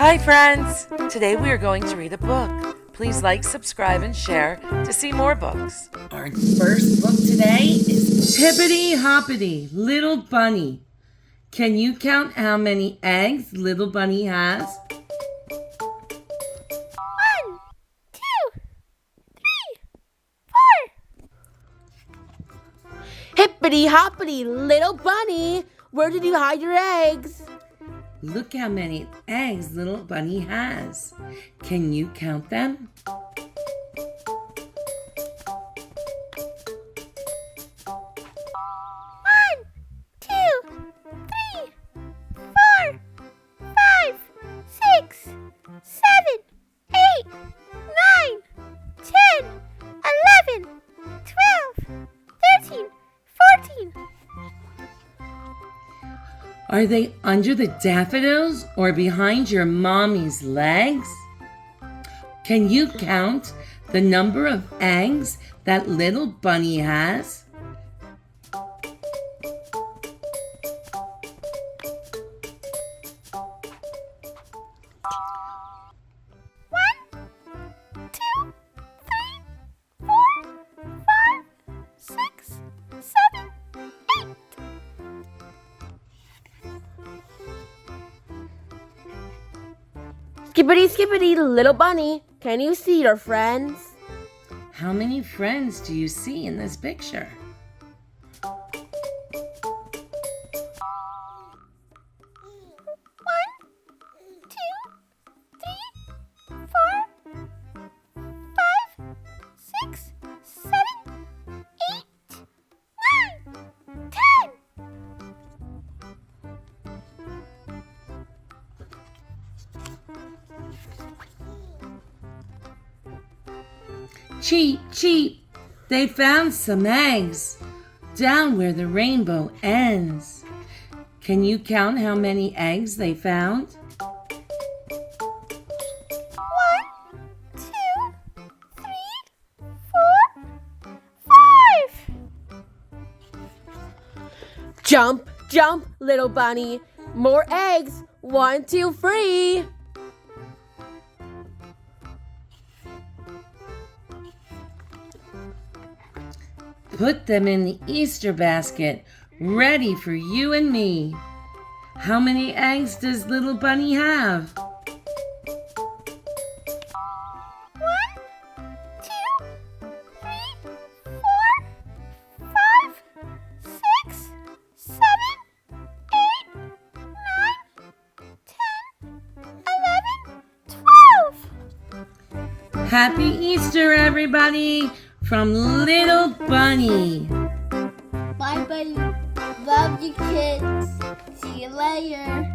Hi friends! Today we are going to read a book. Please like, subscribe, and share to see more books. Our first book today is Hippity Hoppity, Little Bunny. Can you count how many eggs Little Bunny has? 1, 2, 3, 4. Hippity hoppity, little bunny, where did you hide your eggs? Look how many eggs Little Bunny has. Can you count them? 1, 2, 3, 4, 5, 6, 7, 8, 9, 10, 11, 12, 13, 14. Are they under the daffodils or behind your mommy's legs? Can you count the number of eggs that Little Bunny has? 1, 2, 3, 4, 5, 6, 7, 8. Skippity, skippity, little bunny, can you see your friends? How many friends do you see in this picture? 1, 2, 3, 4, 5, 6, 7, 8, 9, 10. Cheep, cheep, they found some eggs down where the rainbow ends. Can you count how many eggs they found? 1, 2, 3, 4, 5. Jump, jump, little bunny. More eggs. 1, 2, 3. Put them in the Easter basket, ready for you and me. How many eggs does Little Bunny have? 1, 2, 3, 4, 5, 6, 7, 8, 9, 10, 11, 12. Happy Easter, everybody, from Little Bunny. Bye, buddy. Love you, kids. See you later.